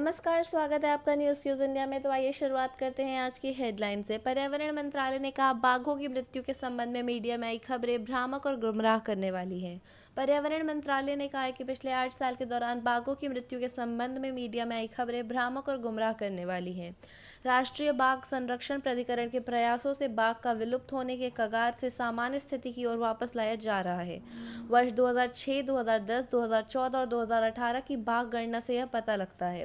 नमस्कार, स्वागत है आपका न्यूज़ क्यूज इंडिया में। तो आइए शुरुआत करते हैं आज की हेडलाइन से। पर्यावरण मंत्रालय ने कहा, बाघों की मृत्यु के संबंध में मीडिया में आई खबरें भ्रामक और गुमराह करने वाली हैं। पर्यावरण मंत्रालय ने कहा है कि पिछले 8 साल के दौरान बाघों की मृत्यु के संबंध में मीडिया में आई खबरें भ्रामक और गुमराह करने वाली हैं। राष्ट्रीय बाघ संरक्षण प्राधिकरण के प्रयासों से बाघ का विलुप्त होने के कगार से सामान्य स्थिति की ओर वापस लाया जा रहा है। वर्ष 2006, 2010, 2014 और 2018 की बाघ गणना से यह पता लगता है।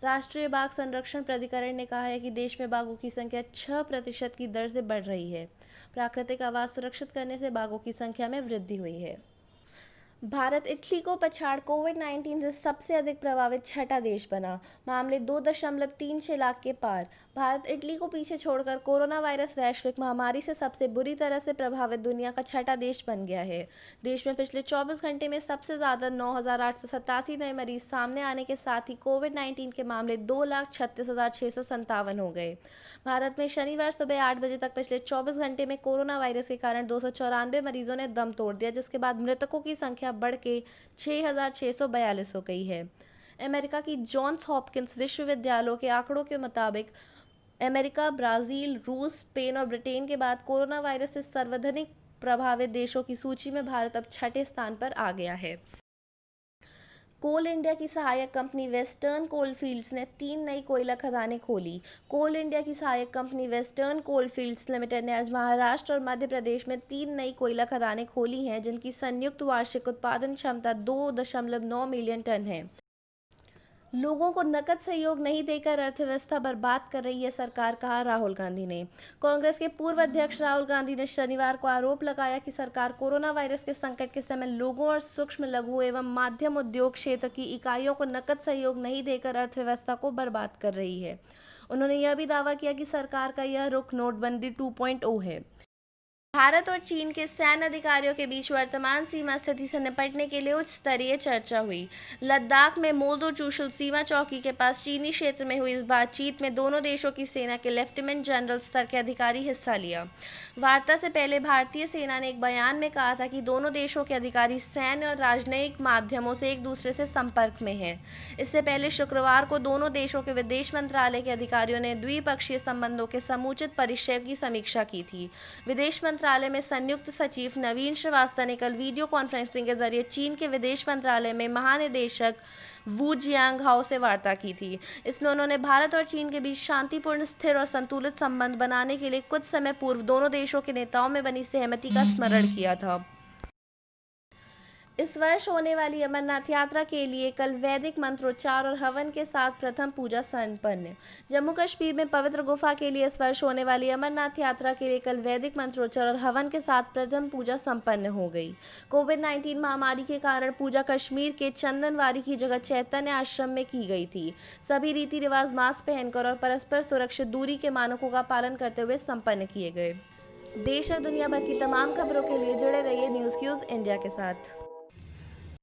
राष्ट्रीय बाघ संरक्षण प्राधिकरण ने कहा है कि देश में बाघों की संख्या 6% की दर से बढ़ रही है। प्राकृतिक आवास सुरक्षित करने से बाघों की संख्या में वृद्धि हुई है। भारत इटली को पछाड़ कोविड-19 से सबसे अधिक प्रभावित छठा देश बना। मामले 2.36 लाख के पार। भारत इटली को पीछे छोड़कर कोरोना वायरस वैश्विक महामारी से सबसे बुरी तरह से प्रभावित दुनिया का छठा देश बन गया है। देश में पिछले 24 घंटे में सबसे ज्यादा 9,887 नए मरीज सामने आने के साथ ही कोविड-19 के मामले 2,36,657 हो गए। भारत में शनिवार सुबह 8 बजे तक पिछले 24 घंटे में कोरोना वायरस के कारण 294 मरीजों ने दम तोड़ दिया, जिसके बाद मृतकों की संख्या बढ़ के 6,642 हो गई है। अमेरिका की जॉन्स हॉपकिंस विश्वविद्यालय के आंकड़ों के मुताबिक अमेरिका, ब्राजील, रूस, स्पेन और ब्रिटेन के बाद कोरोना वायरस से सर्वाधिक प्रभावित देशों की सूची में भारत अब छठे स्थान पर आ गया है। कोल इंडिया की सहायक कंपनी वेस्टर्न कोलफील्ड्स ने 3 नई कोयला खदानें खोली। कोल इंडिया की सहायक कंपनी वेस्टर्न कोलफील्ड्स लिमिटेड ने आज महाराष्ट्र और मध्य प्रदेश में 3 नई कोयला खदानें खोली हैं, जिनकी संयुक्त वार्षिक उत्पादन क्षमता 2.9 मिलियन टन है। लोगों को नकद सहयोग नहीं देकर अर्थव्यवस्था बर्बाद कर रही है सरकार, कहा राहुल गांधी ने। कांग्रेस के पूर्व अध्यक्ष राहुल गांधी ने शनिवार को आरोप लगाया कि सरकार कोरोना वायरस के संकट के समय लोगों और सूक्ष्म, लघु एवं मध्यम उद्योग क्षेत्र की इकाइयों को नकद सहयोग नहीं देकर अर्थव्यवस्था को बर्बाद कर रही है। उन्होंने यह भी दावा किया कि सरकार का यह रुख नोटबंदी 2.0 है। भारत और चीन के सैन्य अधिकारियों के बीच वर्तमान सीमा स्थिति से निपटने के लिए उच्च स्तरीय चर्चा हुई। लद्दाख में मोल्दो चुशुल सीमा चौकी के पास चीनी क्षेत्र में हुई इस बातचीत में दोनों देशों की सेना के लेफ्टिनेंट जनरल स्तर के अधिकारी हिस्सा लिया। वार्ता से पहले भारतीय सेना ने एक बयान में कहा था कि दोनों देशों के अधिकारी सैन्य और राजनयिक माध्यमों से एक दूसरे से संपर्क में हैं। इससे पहले शुक्रवार को दोनों देशों के विदेश मंत्रालय के अधिकारियों ने द्विपक्षीय संबंधों के समुचित परिचय की समीक्षा की थी। विदेश मंत्रालय में संयुक्त सचिव नवीन श्रीवास्तव ने कल वीडियो कॉन्फ्रेंसिंग के जरिए चीन के विदेश मंत्रालय में महानिदेशक वू जियांगहाओ से वार्ता की थी। इसमें उन्होंने भारत और चीन के बीच शांतिपूर्ण, स्थिर और संतुलित संबंध बनाने के लिए कुछ समय पूर्व दोनों देशों के नेताओं में बनी सहमति का स्मरण किया था। इस वर्ष होने वाली अमरनाथ यात्रा के लिए कल वैदिक मंत्रोच्चार और हवन के साथ प्रथम पूजा संपन्न। जम्मू कश्मीर में पवित्र गुफा के लिए इस वर्ष होने वाली अमरनाथ यात्रा के लिए कल वैदिक मंत्रोच्चार और हवन के साथ प्रथम पूजा संपन्न हो गई। कोविड-19 महामारी के कारण पूजा कश्मीर के चंदनवारी की जगह चैतन्य आश्रम में की गई थी। सभी रीति रिवाज मास्क पहनकर और परस्पर सुरक्षित दूरी के मानकों का पालन करते हुए संपन्न किए गए। देश और दुनिया भर की तमाम खबरों के लिए जुड़े रहिए न्यूज़ क्यूज इंडिया के साथ।